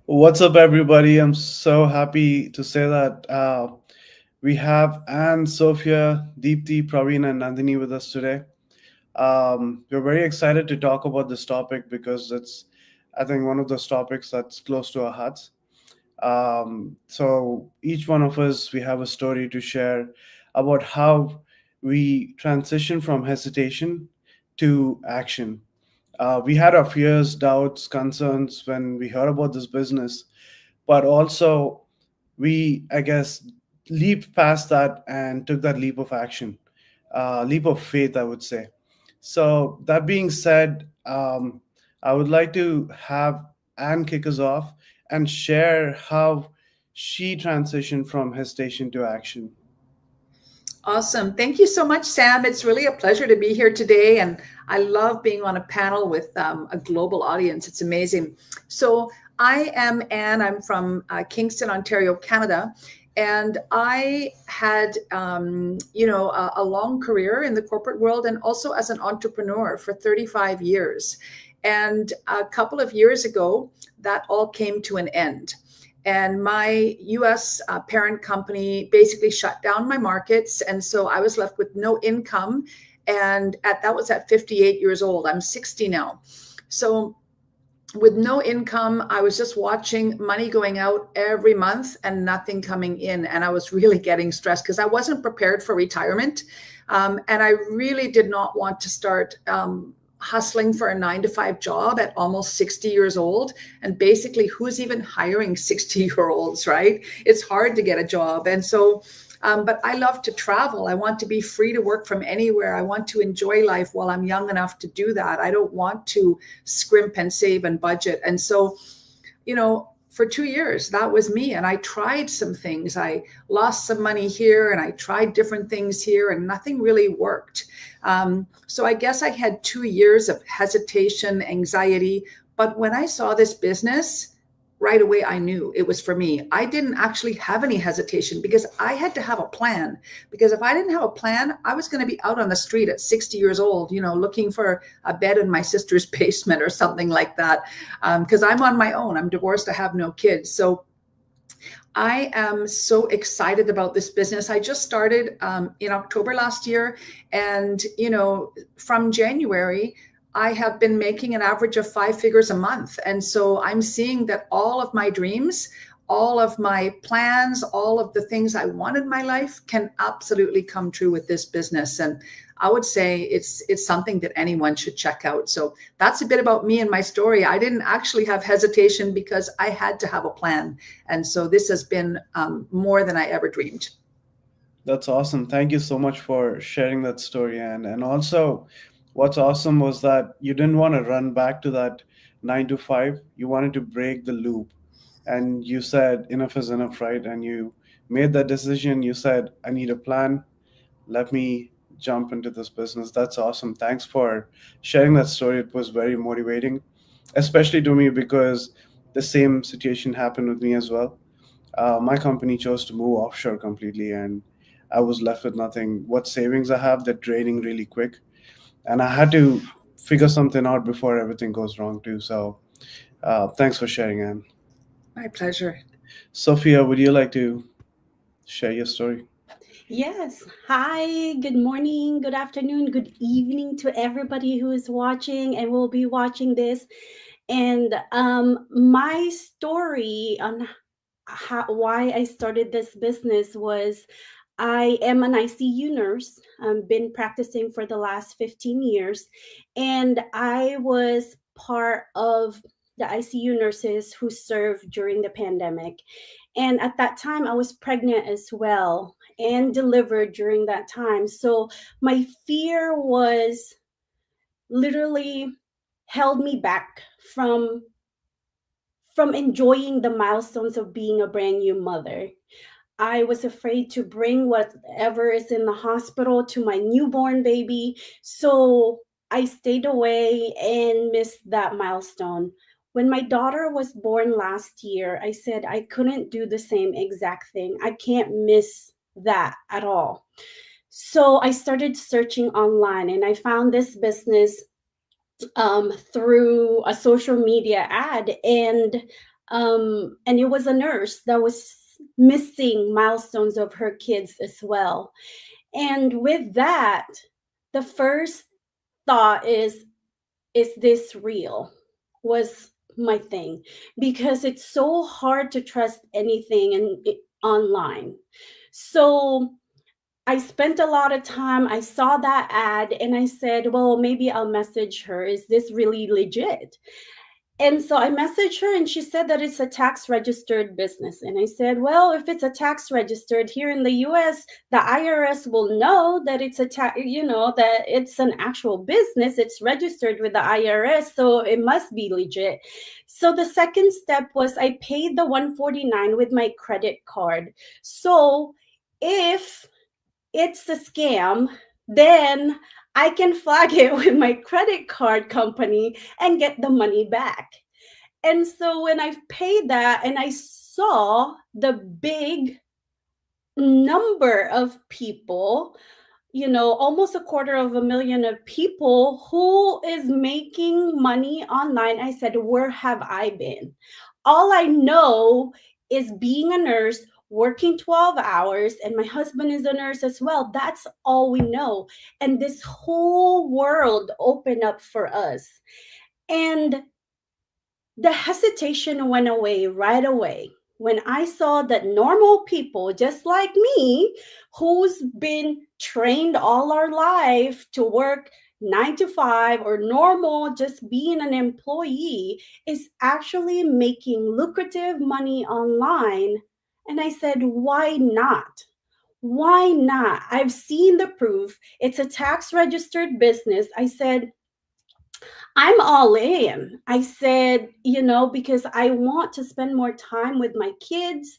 What's up, everybody? I'm so happy to say that we have Anne, Sophia, Deepthi, Praveen, and Nandini with us today. We're very excited to talk about this topic because it's, I think, one of those topics that's close to our hearts. So each one of us, we have a story to share about how we transition from hesitation to action. We had our fears, doubts, concerns when we heard about this business, but also we, I guess, leaped past that and took that leap of action, leap of faith, I would say. So that being said, I would like to have Anne kick us off and share how she transitioned from hesitation to action. Awesome. Thank you so much, Sam. It's really a pleasure to be here today. And I love being on a panel with a global audience. It's amazing. So, I am Anne. I'm from Kingston, Ontario, Canada. And I had, a long career in the corporate world and also as an entrepreneur for 35 years. And a couple of years ago, that all came to an end. And my US parent company basically shut down my markets. And so I was left with no income. And that was at 58 years old. I'm 60 now. So with no income, I was just watching money going out every month and nothing coming in. And I was really getting stressed because I wasn't prepared for retirement. And I really did not want to start hustling for a 9 to 5 job at almost 60 years old. And basically, who's even hiring 60-year-olds, right? It's hard to get a job. And so, but I love to travel. I want to be free to work from anywhere. I want to enjoy life while I'm young enough to do that. I don't want to scrimp and save and budget. And so, for 2 years, that was me. And I tried some things. I lost some money here and I tried different things here, and nothing really worked. So I guess I had 2 years of hesitation, anxiety. But when I saw this business, right away I knew it was for me. I didn't actually have any hesitation because I had to have a plan. Because if I didn't have a plan, I was going to be out on the street at 60 years old, looking for a bed in my sister's basement or something like that. Because I'm on my own. I'm divorced. I have no kids. So I am so excited about this business. I just started in October last year. And, from January, I have been making an average of 5 figures a month. And so I'm seeing that all of my dreams, all of my plans, all of the things I want in my life can absolutely come true with this business. And I would say it's something that anyone should check out. So that's a bit about me and my story. I didn't actually have hesitation because I had to have a plan. And so this has been more than I ever dreamed. That's awesome. Thank you so much for sharing that story, Anne. And also, what's awesome was that you didn't want to run back to that 9 to 5. You wanted to break the loop. And you said, enough is enough, right? And you made that decision. You said, I need a plan. Let me jump into this business. That's awesome. Thanks for sharing that story. It was very motivating, especially to me because the same situation happened with me as well. My company chose to move offshore completely, and I was left with nothing. What savings I have, they're draining really quick, and I had to figure something out before everything goes wrong too. So, thanks for sharing, Anne. My pleasure. Sophia, would you like to share your story? Yes. Hi, good morning, good afternoon, good evening to everybody who is watching and will be watching this. And my story on why I started this business was I am an ICU nurse. I've been practicing for the last 15 years, and I was part of the ICU nurses who served during the pandemic. And at that time, I was pregnant as well and delivered during that time. So my fear was literally held me back from enjoying the milestones of being a brand new mother. I was afraid to bring whatever is in the hospital to my newborn baby. So I stayed away and missed that milestone. When my daughter was born last year, I said I couldn't do the same exact thing. I can't miss that at all. So I started searching online and I found this business through a social media ad. And And it was a nurse that was missing milestones of her kids as well. And with that, the first thought is this real? Was my thing, because it's so hard to trust anything online. So I spent a lot of time. I saw that ad and I said, well, maybe I'll message her. Is this really legit? And so I messaged her and she said that it's a tax registered business. And I said, well, if it's a tax registered here in the US, the IRS will know that it's a tax, that it's an actual business. It's registered with the IRS. So it must be legit. So the second step was I paid the $149 with my credit card. So if it's a scam, then I can flag it with my credit card company and get the money back. And so when I paid that and I saw the big number of people, almost 250,000 of people who is making money online, I said, where have I been? All I know is being a nurse, working 12 hours, and my husband is a nurse as well. That's all we know. And this whole world opened up for us. And the hesitation went away right away when I saw that normal people, just like me, who's been trained all our life to work 9 to 5 or normal, just being an employee, is actually making lucrative money online. And I said, why not? Why not? I've seen the proof. It's a tax registered business. I said, I'm all in. I said, because I want to spend more time with my kids,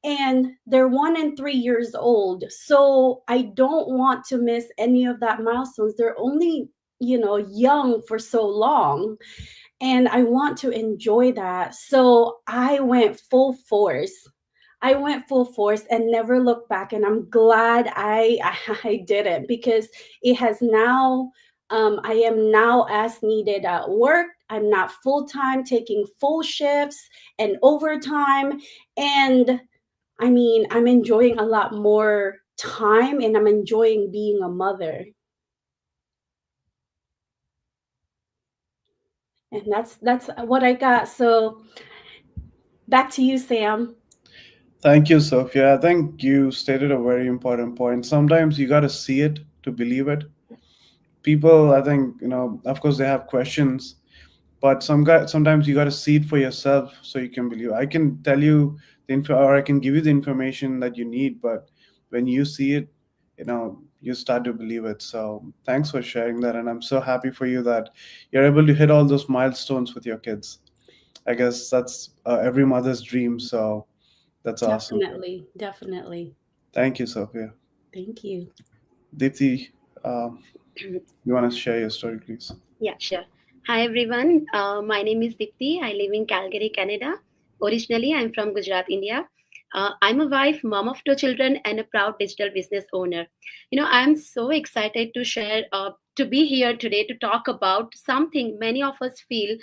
and they're 1 and 3 years old. So I don't want to miss any of that milestones. They're only, young for so long. And I want to enjoy that. So I went full force. I went full force and never looked back. And I'm glad I did it, because it has now, I am now as needed at work. I'm not full time taking full shifts and overtime. And I mean, I'm enjoying a lot more time and I'm enjoying being a mother. And that's what I got. So back to you, Sam. Thank you, Sophia. I think you stated a very important point. Sometimes you got to see it to believe it. People, I think, of course, they have questions, but sometimes you got to see it for yourself so you can believe. I can tell you the info, or I can give you the information that you need, but when you see it, you start to believe it. So thanks for sharing that, and I'm so happy for you that you're able to hit all those milestones with your kids. I guess that's every mother's dream. So that's awesome. Definitely. Thank you, Sophia. Thank you. Dipti, you want to share your story, please? Yeah, sure. Hi everyone. My name is Dipti. I live in Calgary, Canada. Originally, I'm from Gujarat, India. I'm a wife, mom of 2 children, and a proud digital business owner. I'm so excited to share, to be here today to talk about something many of us feel,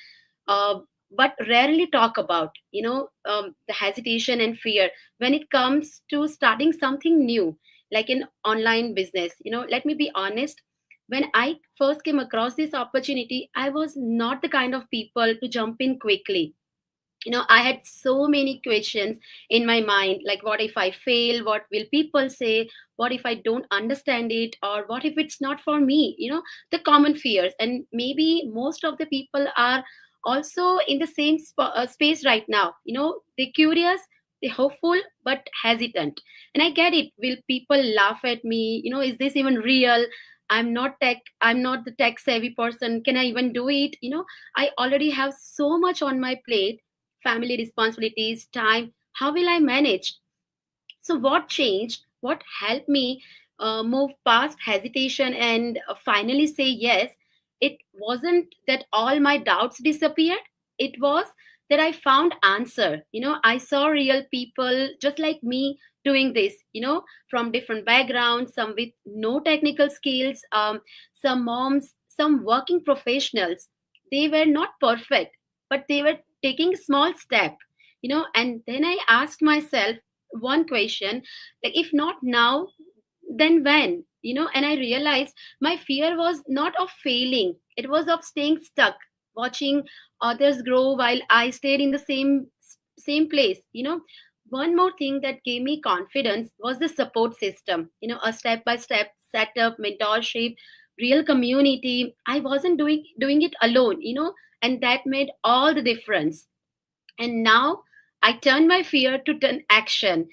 uh, but rarely talk about. The hesitation and fear when it comes to starting something new, like an online business. Let me be honest, when I first came across this opportunity, I was not the kind of people to jump in quickly. I had so many questions in my mind, like what if I fail? What will people say? What if I don't understand it? Or what if it's not for me? The common fears. And maybe most of the people are also in the same space right now. They're curious, they're hopeful, but hesitant. And I get it. Will people laugh at me? Is this even real? I'm not the tech savvy person. Can I even do it? I already have so much on my plate, family responsibilities, time. How will I manage? So, what changed? What helped me move past hesitation and finally say yes? It wasn't that all my doubts disappeared. It was that I found answer. I saw real people just like me doing this. From different backgrounds, some with no technical skills, some moms, some working professionals. They were not perfect, but they were taking small step. And then I asked myself one question, like, if not now, then when? And I realized my fear was not of failing, it was of staying stuck, watching others grow while I stayed in the same place. One more thing that gave me confidence was the support system, a step by step setup, mentorship, real community. I wasn't doing it alone, and that made all the difference. And now I turned my fear to turn action.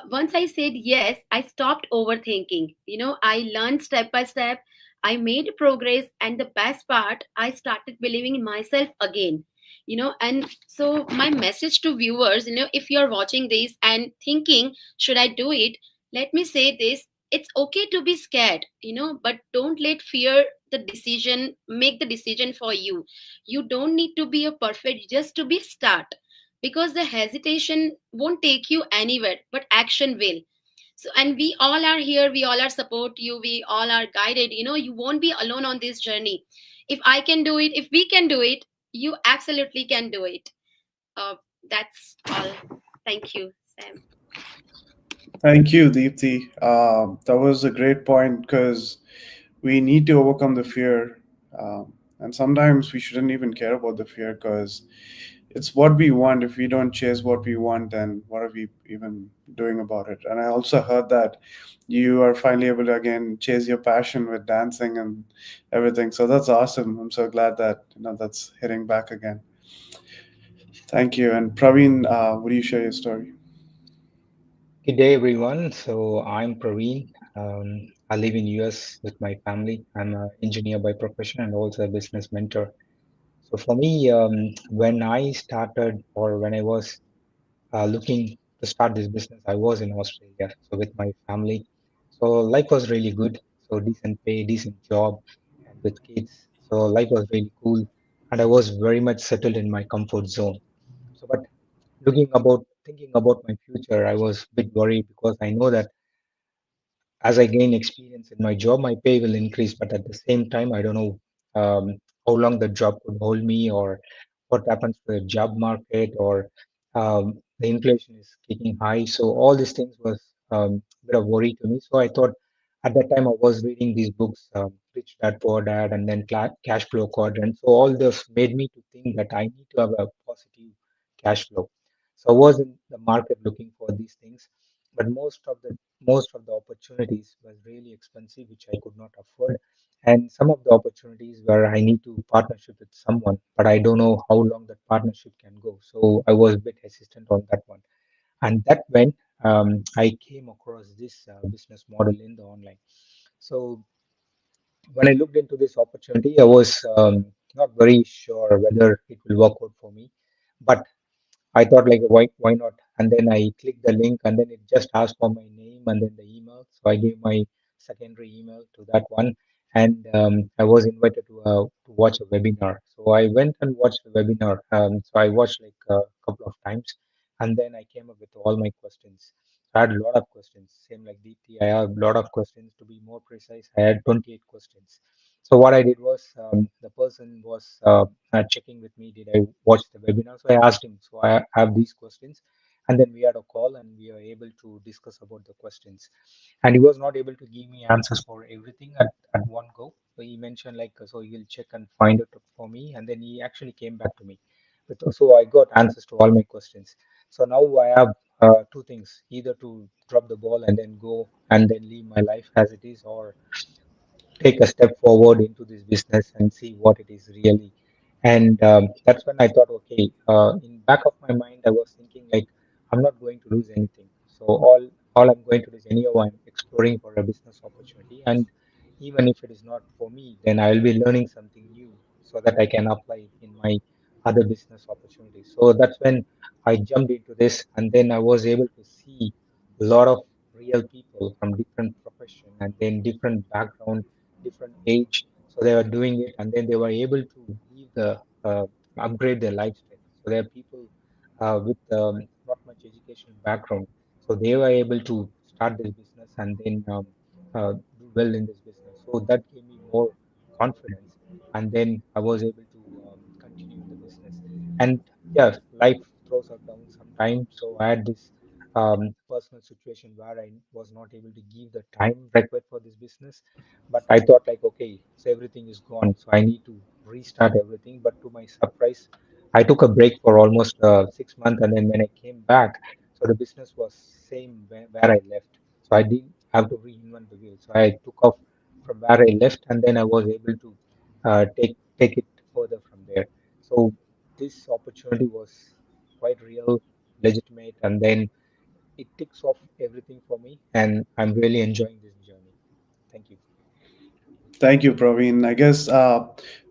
Once I said yes, I stopped overthinking. I learned step by step. I made progress, and the best part, I started believing in myself again. And so my message to viewers, if you're watching this and thinking, should I do it? Let me say this: it's okay to be scared, but don't let fear the decision make the decision for you. You don't need to be a perfect just to be start, because the hesitation won't take you anywhere, but action will. So, and we all are here, we all are support you, we all are guided. You won't be alone on this journey. If I can do it, if we can do it, you absolutely can do it. uh, that's all. Thank you, Sam. Thank you, Deepthi. That was a great point because we need to overcome the fear. And sometimes we shouldn't even care about the fear because it's what we want. If we don't chase what we want, then what are we even doing about it? And I also heard that you are finally able to again chase your passion with dancing and everything. So that's awesome. I'm so glad that that's hitting back again. Thank you. And Praveen, would you share your story? Good day, everyone. So I'm Praveen. I live in US with my family. I'm an engineer by profession and also a business mentor. So for me, when I started or when I was looking to start this business, I was in Australia. So with my family, so life was really good. So decent pay, decent job, and with kids. So life was really cool, and I was very much settled in my comfort zone. So, but thinking about my future, I was a bit worried because I know that as I gain experience in my job, my pay will increase. But at the same time, I don't know how long the job could hold me, or what happens to the job market, or the inflation is kicking high. So all these things was a bit of worry to me. So I thought at that time I was reading these books, Rich Dad Poor Dad, and then Cash Flow Quadrant. So all this made me to think that I need to have a positive cash flow. So I was in the market looking for these things, but most of the opportunities was really expensive, which I could not afford. And some of the opportunities where I need to partnership with someone, but I don't know how long that partnership can go. So I was a bit hesitant on that one. And that when I came across this business model in the online. So when I looked into this opportunity, I was not very sure whether it will work out for me. But I thought like why not? And then I clicked the link and then it just asked for my name and then the email. So I gave my secondary email to that one, and I was invited to watch a webinar. So I went and watched the webinar. So I watched like a couple of times, and then I came up with all my questions. I had a lot of questions, same like DT. I have a lot of questions. To be more precise, I had 28 questions. So what I did was the person was checking with me, did I watch the webinar? So I asked him, so I have these questions. And then we had a call and we were able to discuss about the questions. And he was not able to give me answers for everything at one go. So he mentioned like, so he'll check and find it for me. And then he actually came back to me. So I got answers to all my questions. So now I have two things, either to drop the ball and then go and then leave my life as it is, or take a step forward into this business and see what it is really. And that's when I thought, okay, in back of my mind, I was thinking like, I'm not going to lose anything. So all I'm going to do is anyhow, I'm exploring for a business opportunity, and even if it is not for me, then I will be learning something new so that I can apply it in my other business opportunities. So that's when I jumped into this, and then I was able to see a lot of real people from different profession and then different background, different age. So they were doing it, and then they were able to leave the upgrade their lifestyle. So there are people with not much education background, so they were able to start this business and then do well in this business. So that gave me more confidence, and then I was able to continue in the business. And yeah, life throws out down sometime. So I had this personal situation where I was not able to give the time required for this business. But I thought like, okay, so everything is gone, so I need to restart everything. But to my surprise, I took a break for almost 6 months, and then when I came back, so the business was same where I left. So I didn't have to reinvent the wheel. So I took off from where I left, and then I was able to take it further from there. So this opportunity was quite real, legitimate, and then it ticks off everything for me, and I'm really enjoying this journey. Thank you. Thank you, Praveen. I guess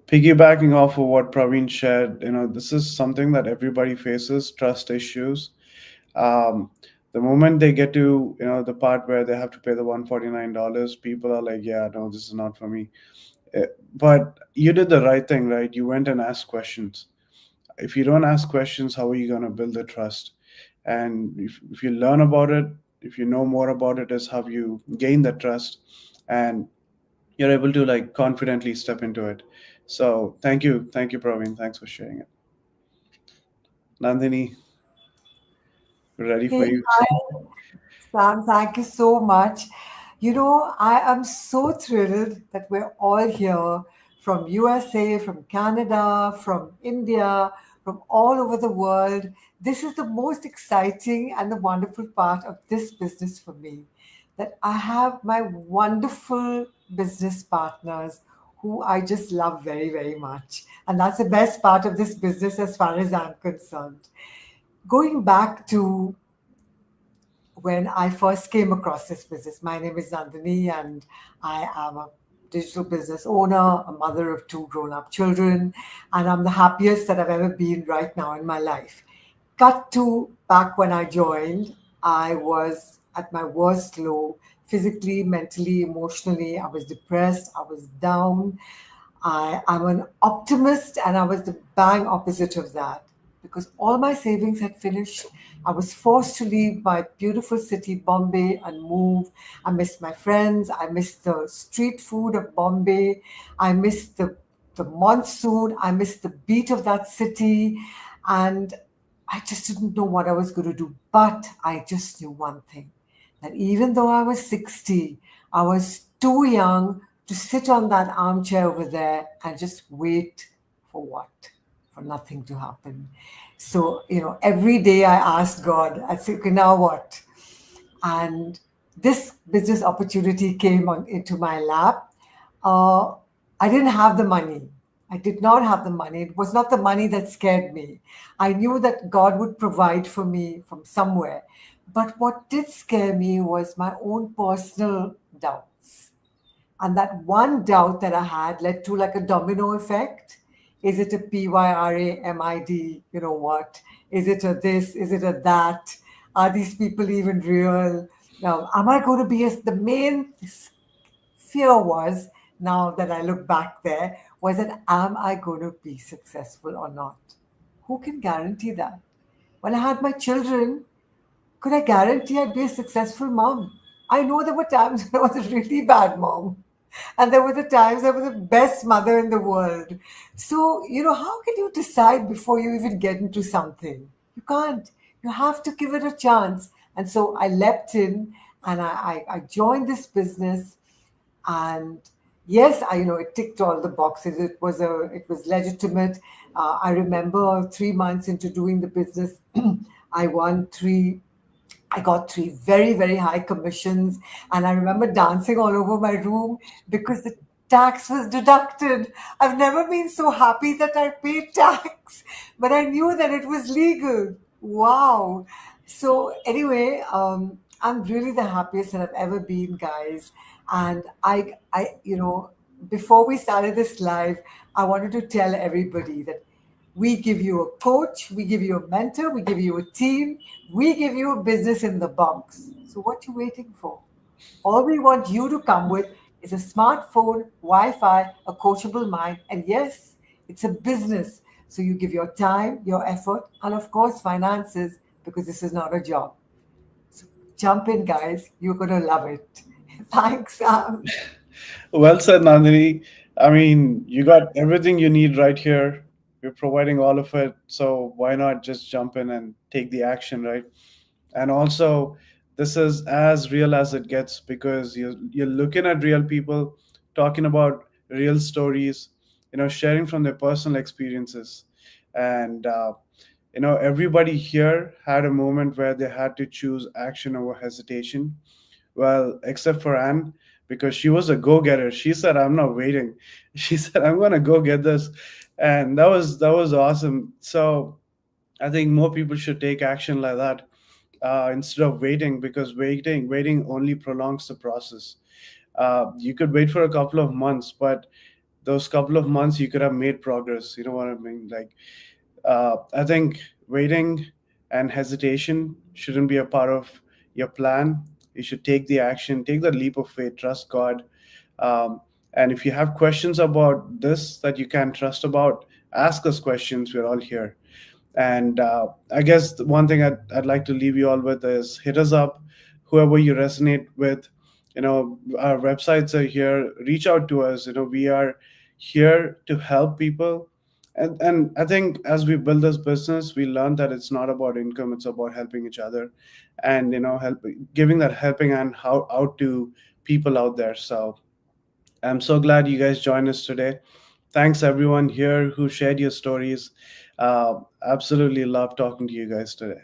piggybacking off of what Praveen shared, this is something that everybody faces, trust issues. Um, the moment they get to, the part where they have to pay the $149, people are like, yeah, no, this is not for me. But you did the right thing, right? You went and asked questions. If you don't ask questions, how are you going to build the trust? And if you learn about it, if you know more about it, is how you gain that trust. And you're able to like confidently step into it. So thank you, Praveen. Thanks for sharing it. Nandini, ready for Hey, you? hi, Sam. Thank you so much. I am so thrilled that we're all here from USA, from Canada, from India, from all over the world. This is the most exciting and the wonderful part of this business for me, that I have my wonderful business partners who I just love very, very much. And that's the best part of this business as far as I'm concerned. Going back to when I first came across this business. My name is Nandini, and I am a digital business owner, a mother of two grown up children, and I'm the happiest that I've ever been right now in my life. Cut to back when I joined, I was at my worst low physically, mentally, emotionally. I was depressed, I was down. I'm an optimist, and I was the bang opposite of that because all my savings had finished. I was forced to leave my beautiful city, Bombay, and move. I missed my friends. I missed the street food of Bombay. I missed the monsoon. I missed the beat of that city. And I just didn't know what I was going to do. But I just knew one thing, that even though I was 60, I was too young to sit on that armchair over there and just wait for what? For nothing to happen. So, every day I asked God, I said, okay, now what? And this business opportunity came into my lap. Uh, I didn't have the money. I did not have the money. It was not the money that scared me. I knew that God would provide for me from somewhere. But what did scare me was my own personal doubts. And that one doubt that I had led to like a domino effect. Is it a PYRAMID? You know what? Is it a this? Is it a that? Are these people even real? Now, am I going to be the main fear was, now that I look back there, was that am I going to be successful or not? Who can guarantee that? When I had my children, could I guarantee I'd be a successful mom? I know there were times when I was a really bad mom. And there were the times I was the best mother in the world. So, how can you decide before you even get into something? You can't. You have to give it a chance. And so I leapt in and I joined this business. And yes, it ticked all the boxes. It was legitimate. I remember 3 months into doing the business, I won three I got three very, very high commissions. And I remember dancing all over my room because the tax was deducted. I've never been so happy that I paid tax, but I knew that it was legal. Wow. So, anyway, I'm really the happiest that I've ever been, guys. And before we started this live, I wanted to tell everybody that we give you a coach, we give you a mentor, we give you a team, we give you a business in the box. So what you waiting for? All we want you to come with is a smartphone, Wi-Fi, a coachable mind, and yes, it's a business. So you give your time, your effort, and of course finances, because this is not a job. So jump in, guys. You're gonna love it. Thanks, Sam. Well said, Nandini. I mean, you got everything you need right here. we're providing all of it. So why not just jump in and take the action, right? And also, this is as real as it gets because you're looking at real people, talking about real stories, sharing from their personal experiences. And everybody here had a moment where they had to choose action over hesitation. Well, except for Anne, because she was a go-getter. She said, "I'm not waiting." She said, "I'm gonna go get this," and that was awesome. So I think more people should take action like that, instead of waiting, because waiting only prolongs the process. You could wait for a couple of months, but those couple of months you could have made progress. You know what I mean? Like, I think waiting and hesitation shouldn't be a part of your plan. You should take the action, take the leap of faith, trust God. And if you have questions about this that you can trust about, ask us questions. We're all here. And I guess the one thing I'd like to leave you all with is hit us up, whoever you resonate with. Our websites are here. Reach out to us. We are here to help people. And I think as we build this business, we learned that it's not about income, it's about helping each other, and giving that helping hand out to people out there. So I'm so glad you guys joined us today. Thanks everyone here who shared your stories. Absolutely love talking to you guys today.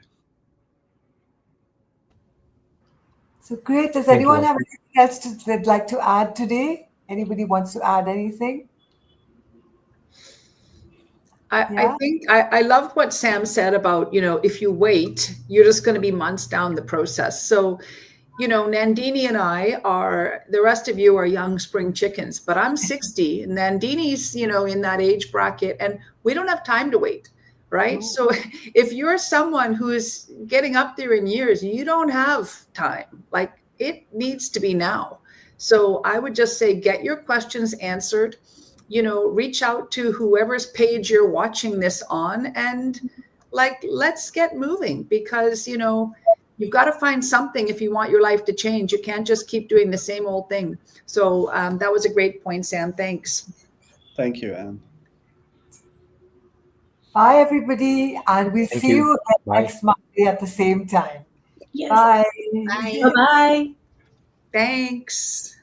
So great. Does Thank you anyone all. have anything else they'd like to add today? Anybody wants to add anything? I Yeah. think I love what Sam said about, if you wait, you're just going to be months down the process. So, Nandini and I the rest of you are young spring chickens, but I'm 60 and Nandini's, in that age bracket, and we don't have time to wait, right? No. So if you're someone who is getting up there in years, you don't have time. Like, it needs to be now. So I would just say, get your questions answered, reach out to whoever's page you're watching this on, and let's get moving, because you've got to find something if you want your life to change. You can't just keep doing the same old thing. So that was a great point, Sam. Thanks. Thank you, Anne. Bye, everybody. And we'll Thank see you. you again Bye. next Monday at the same time. Yes. Bye. Bye. Bye-bye. Thanks.